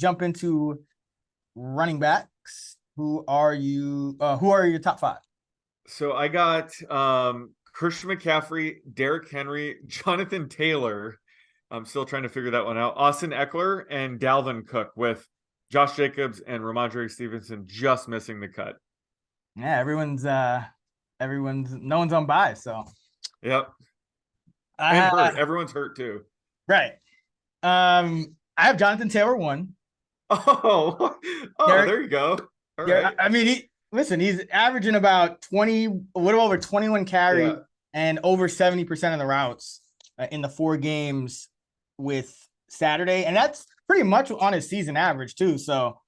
jump into running backs. Who are you? Who are your top 5? So I got Christian McCaffrey, Derrick Henry, Jonathan Taylor. I'm still trying to figure that one out. Austin Eckler and Dalvin Cook, with Josh Jacobs and Ramondre Stevenson just missing the cut. Yeah, no one's on bye, so Yep. And I hurt. Everyone's hurt too. right. I have Jonathan Taylor 1. Oh, Derek, there you go. All Yeah, right. I mean, he's averaging about 20, a little over 21 carries Yeah. and over 70% of the routes in the 4 games with Saturday. And that's pretty much on his season average too. So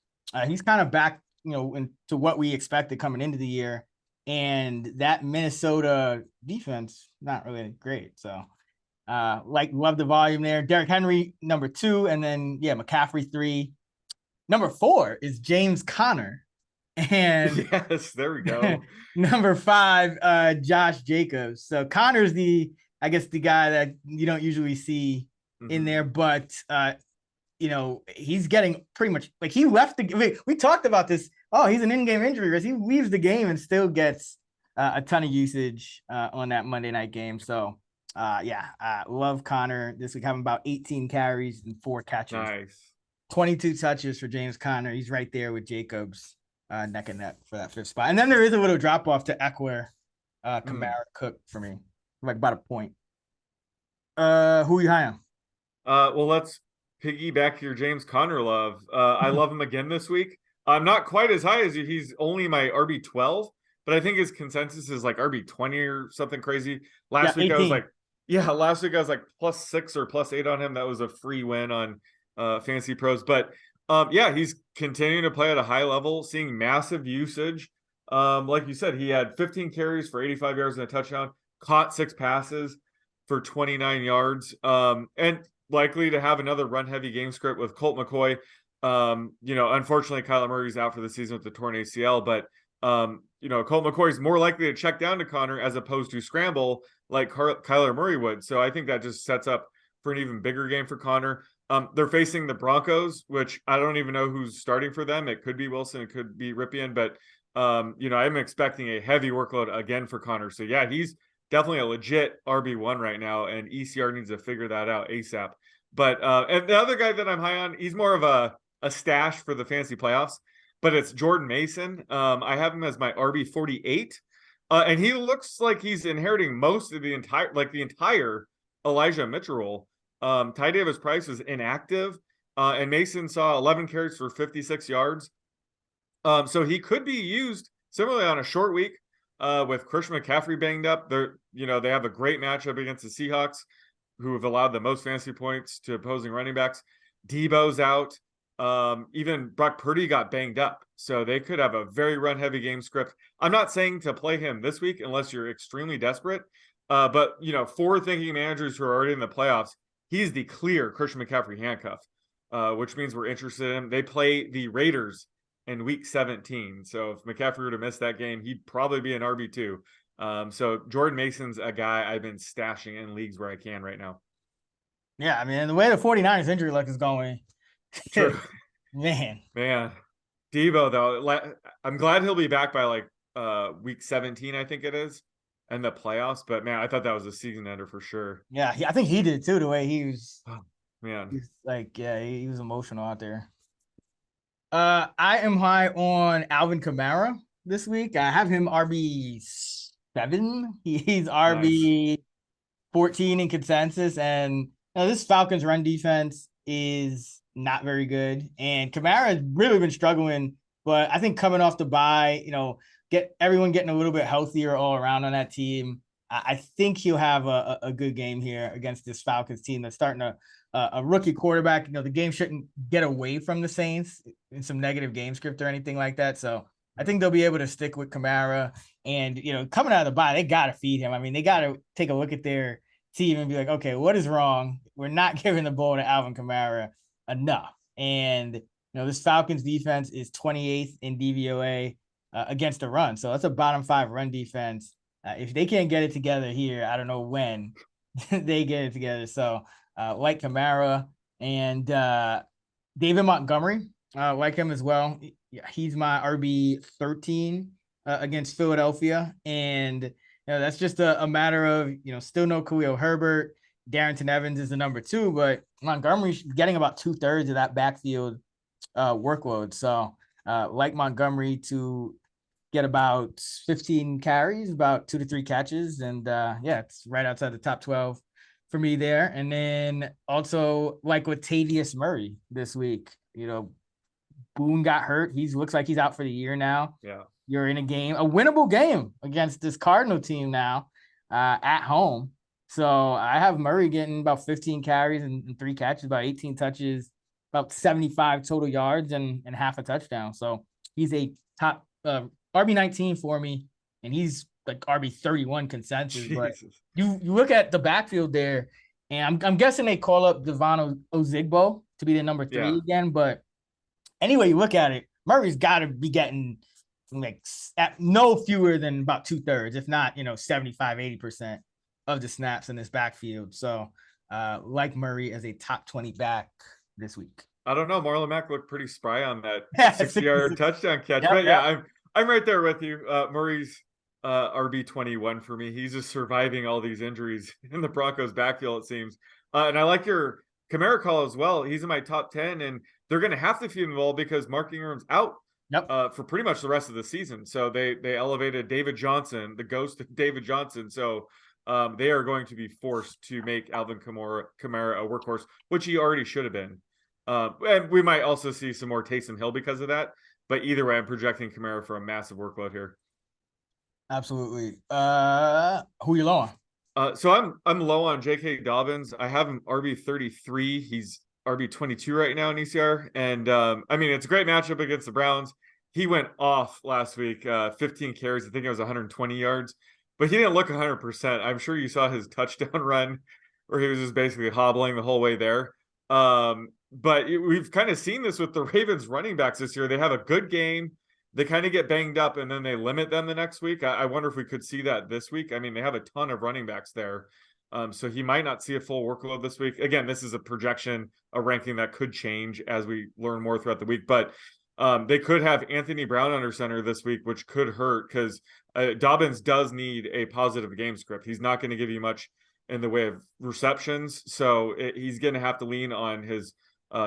he's kind of back, into what we expected coming into the year. And that Minnesota defense, not really great. So love the volume there. Derrick Henry, number 2. And then, McCaffrey, 3. Number 4 is James Conner. And yes, there we go. number 5, Josh Jacobs. So Connor's the guy that you don't usually see in there, but he's getting pretty much like he left the. We talked about this. Oh, he's an in-game injury risk. He leaves the game and still gets a ton of usage on that Monday night game. So love Connor this week, having about 18 carries and 4 catches. Nice. 22 touches for James Conner. He's right there with Jacobs. Neck and neck for that 5th spot. And then there is a little drop off to Eckler, Kamara, Cook for me, like about a point. Who are you high on? Well, let's piggyback your James Conner love. I love him again this week. I'm not quite as high as you. He's only my RB 12, but I think his consensus is like RB 20 or something crazy. Last week 18. I was like +6 or +8 on him. That was a free win on Fantasy Pros, but he's continuing to play at a high level, seeing massive usage. Like you said, he had 15 carries for 85 yards and a touchdown, caught 6 passes for 29 yards, and likely to have another run-heavy game script with Colt McCoy. Unfortunately, Kyler Murray's out for the season with the torn ACL, but Colt McCoy's more likely to check down to Connor as opposed to scramble like Kyler Murray would. So I think that just sets up for an even bigger game for Connor. They're facing the Broncos, which I don't even know who's starting for them. It could be Wilson, it could be Ripien, but I'm expecting a heavy workload again for Connor. So yeah, he's definitely a legit RB1 right now, and ECR needs to figure that out ASAP. But and the other guy that I'm high on, he's more of a stash for the fantasy playoffs, but it's Jordan Mason. I have him as my RB 48, and he looks like he's inheriting most of the entire Elijah Mitchell role. Ty Davis Price was inactive, and Mason saw 11 carries for 56 yards. So he could be used similarly on a short week with Christian McCaffrey banged up. They have a great matchup against the Seahawks, who have allowed the most fantasy points to opposing running backs. Debo's out. Even Brock Purdy got banged up. So they could have a very run-heavy game script. I'm not saying to play him this week unless you're extremely desperate. But forward-thinking managers who are already in the playoffs, he's the clear Christian McCaffrey handcuff, which means we're interested in him. They play the Raiders in week 17. So if McCaffrey were to miss that game, he'd probably be an RB2. So Jordan Mason's a guy I've been stashing in leagues where I can right now. Yeah, I mean, the way the 49ers injury luck is going, True. man. Debo, though, I'm glad he'll be back by week 17, I think it is, and the playoffs. But man, I thought that was a season ender for sure. Yeah, I think he did too. The way he was, man, he was emotional out there. I am high on Alvin Kamara this week. I have him RB 7. He's RB 14 in consensus, and this Falcons run defense is not very good, and Kamara has really been struggling. But I think coming off the bye, get everyone getting a little bit healthier all around on that team, I think he'll have a good game here against this Falcons team that's starting a rookie quarterback. The game shouldn't get away from the Saints in some negative game script or anything like that. So I think they'll be able to stick with Kamara. And, coming out of the bye, they got to feed him. I mean, they got to take a look at their team and be like, okay, what is wrong? We're not giving the ball to Alvin Kamara enough. And, this Falcons defense is 28th in DVOA against the run. So that's a bottom 5 run defense. If they can't get it together here, I don't know when they get it together. So like Kamara, and David Montgomery, like him as well. Yeah, he's my RB 13 against Philadelphia, and that's just a matter of still no Khalil Herbert. Darrington Evans is the number 2, but Montgomery's getting about 2/3 of that backfield workload. So like Montgomery to get about 15 carries, about 2 to 3 catches, and yeah, it's right outside the top 12 for me there. And then also like Latavius Murray this week, Boone got hurt. He looks like he's out for the year now. Yeah. You're in a winnable game against this Cardinal team now at home. So I have Murray getting about 15 carries and 3 catches, about 18 touches, about 75 total yards and half a touchdown. So he's a top RB19 for me, and he's like RB31 consensus. Jesus. But you look at the backfield there, and I'm guessing they call up Devon Ozigbo to be the number 3 again. But anyway, you look at it, Murray's got to be getting like at no fewer than about 2/3, if not 75-80% of the snaps in this backfield. So like Murray as a top 20 back this week. I don't know. Marlon Mack looked pretty spry on that 60-yard touchdown catch. Yep, but yeah, I'm right there with you. Murray's RB21 for me. He's just surviving all these injuries in the Broncos backfield, it seems. And I like your Kamara call as well. He's in my top 10, and they're going to have to feed him the ball because Mark Ingram's out for pretty much the rest of the season. So they elevated David Johnson, the ghost of David Johnson. So they are going to be forced to make Alvin Kamara a workhorse, which he already should have been. And we might also see some more Taysom Hill because of that. But either way, I'm projecting Kamara for a massive workload here. Absolutely. Who you low on? So I'm low on J.K. Dobbins. I have him RB33. He's RB22 right now in ECR. And I mean, it's a great matchup against the Browns. He went off last week, 15 carries. I think it was 120 yards. But he didn't look 100%. I'm sure you saw his touchdown run where he was just basically hobbling the whole way there. But we've kind of seen this with the Ravens running backs this year. They have a good game. They kind of get banged up and then they limit them the next week. I wonder if we could see that this week. I mean, they have a ton of running backs there. So he might not see a full workload this week. Again, this is a projection, a ranking that could change as we learn more throughout the week. But they could have Anthony Brown under center this week, which could hurt because Dobbins does need a positive game script. He's not going to give you much in the way of receptions. So he's going to have to lean on his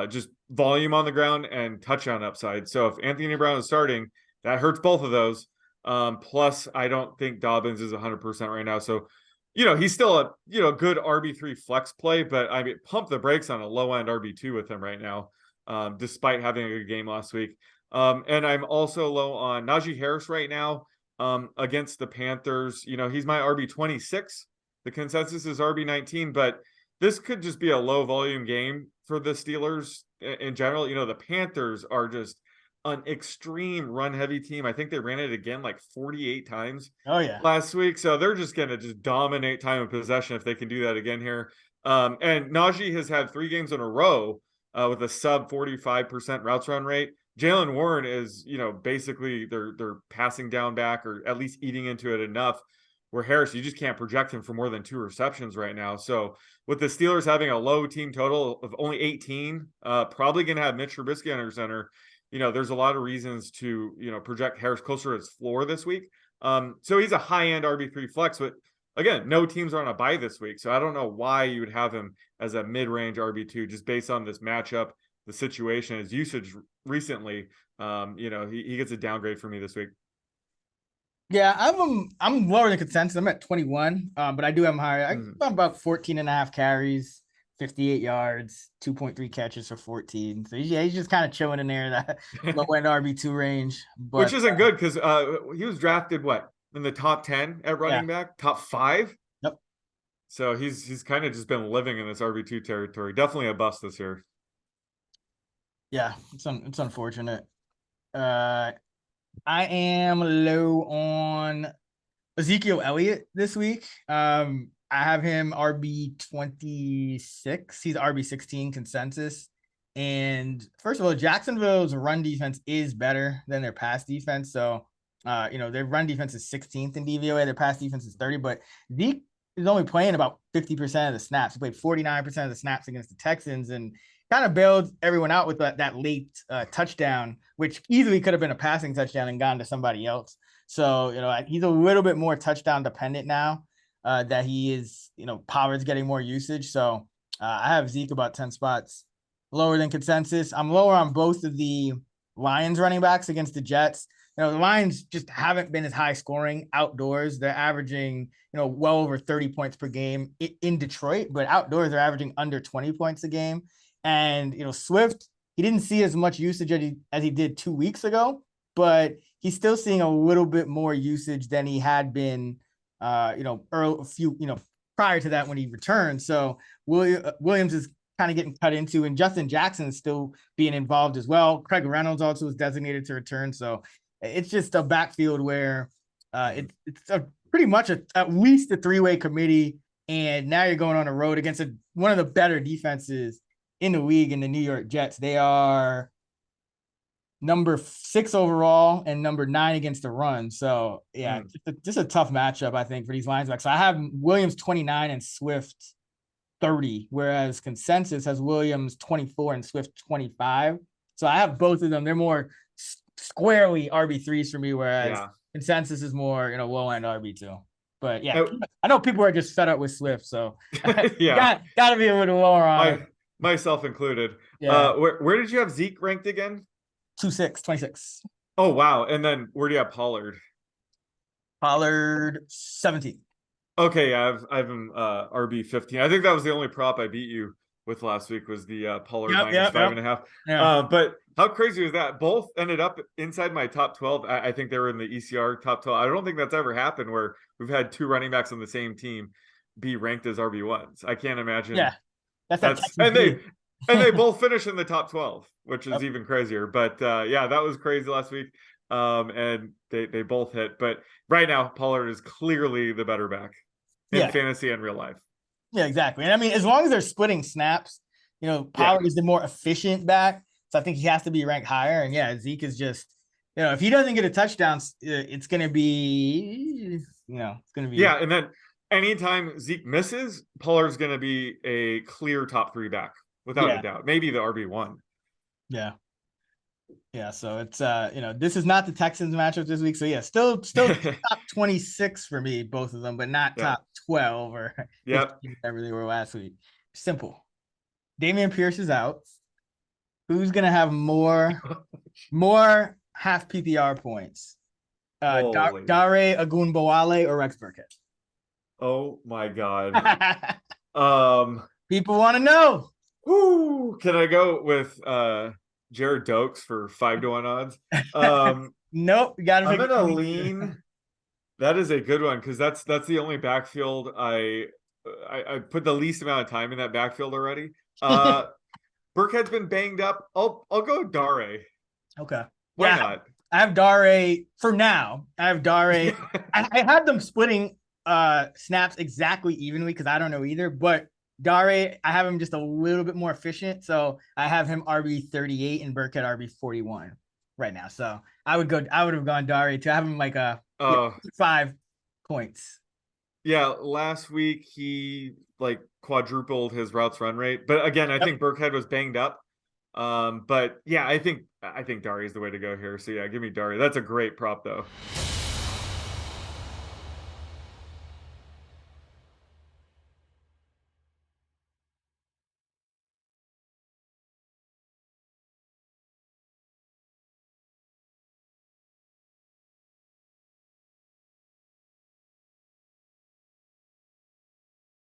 just volume on the ground and touchdown upside. So if Anthony Brown is starting, that hurts both of those. Plus, I don't think Dobbins is 100% right now. So, he's still a, good RB3 flex play, but I mean, pump the brakes on a low end RB2 with him right now, despite having a good game last week. And I'm also low on Najee Harris right now against the Panthers. He's my RB26. The consensus is RB19, but this could just be a low volume game for the Steelers in general. The Panthers are just an extreme run heavy team. I think they ran it again like 48 times last week. So they're just going to just dominate time of possession if they can do that again here. And Najee has had 3 games in a row with a sub 45% routes run rate. Jalen Warren is, basically they're passing down back or at least eating into it enough where Harris, you just can't project him for more than 2 receptions right now. So with the Steelers having a low team total of only 18, probably going to have Mitch Trubisky under center, there's a lot of reasons to, project Harris closer to his floor this week. So he's a high-end RB3 flex, but again, no teams are on a bye this week. So I don't know why you would have him as a mid-range RB2 just based on this matchup, the situation, his usage recently. He gets a downgrade for me this week. Yeah, I'm lower than consensus. I'm at 21, but I do have him higher. I'm about 14.5 carries, 58 yards, 2.3 catches for 14. So he's just kind of chilling in there, that low end RB2 range. But, which isn't good because he was drafted in the top 10 at running back, top 5. Yep. So he's kind of just been living in this RB2 territory. Definitely a bust this year. Yeah, it's unfortunate. I am low on Ezekiel Elliott this week. I have him RB26. He's RB16 consensus. And first of all, Jacksonville's run defense is better than their pass defense. So, their run defense is 16th in DVOA. Their pass defense is 30. But Zeke is only playing about 50% of the snaps. He played 49% of the snaps against the Texans. And kind of bailed everyone out with that late touchdown, which easily could have been a passing touchdown and gone to somebody else. So, he's a little bit more touchdown dependent now that he is, Pollard's getting more usage. So I have Zeke about 10 spots lower than consensus. I'm lower on both of the Lions running backs against the Jets. The Lions just haven't been as high scoring outdoors. They're averaging, well over 30 points per game in Detroit, but outdoors they're averaging under 20 points a game. And, Swift, he didn't see as much usage as he did 2 weeks ago, but he's still seeing a little bit more usage than he had been, prior to that when he returned. So Williams is kind of getting cut into, and Justin Jackson is still being involved as well. Craig Reynolds also is designated to return. So it's just a backfield where it's pretty much at least a three-way committee. And now you're going on the road against one of the better defenses in the league in the New York Jets. They are number 6 overall and number 9 against the run. So yeah, just a tough matchup, I think, for these linebackers. So I have Williams 29 and Swift 30, whereas consensus has Williams 24 and Swift 25. So I have both of them. They're more squarely RB3s for me, whereas consensus is more, low end RB2. But yeah, I know people are just fed up with Swift, so got to be a little lower on myself included. Yeah. Where did you have Zeke ranked again? 26. Oh wow! And then where do you have Pollard? Pollard 17. Okay, I've him RB 15. I think that was the only prop I beat you with last week was the Pollard minus 5.5. Yeah. But how crazy was that? Both ended up inside my top 12. I think they were in the ECR top 12. I don't think that's ever happened where we've had 2 running backs on the same team be ranked as RB1s. I can't imagine. Yeah, that's and they both finish in the top 12, which is even crazier. But that was crazy last week. And they both hit. But right now, Pollard is clearly the better back in fantasy and real life. Yeah, exactly. And I mean, as long as they're splitting snaps, Pollard is the more efficient back. So I think he has to be ranked higher. And Zeke is just, if he doesn't get a touchdown, it's going to be, it's going to be. Yeah. And then anytime Zeke misses, Pollard's going to be a clear top 3 back without a doubt. Maybe the RB1. Yeah. Yeah. So it's, this is not the Texans matchup this week. So still top 26 for me, both of them, but not top 12 or whatever they were last week. Simple. Dameon Pierce is out. Who's going to have more half PPR points? Dare Ogunbowale or Rex Burkhead? Oh my God. People want to know. Can I go with Jared Dokes for 5-1 odds? Nope. You gotta I'm gonna lean. That is a good one because that's the only backfield I put the least amount of time in that backfield already. Burkhead's been banged up. I'll go Dare. Okay. Why not? I have Dare for now. I have Dare. I had them splitting snaps exactly evenly because I don't know either. But Dare, I have him just a little bit more efficient. So I have him RB 38 and Burkhead RB 41 right now. So I would have gone Dare to have him like 5 points. Yeah, last week he quadrupled his routes run rate. But again, I think Burkhead was banged up. But I think Dare is the way to go here. So give me Dare. That's a great prop though.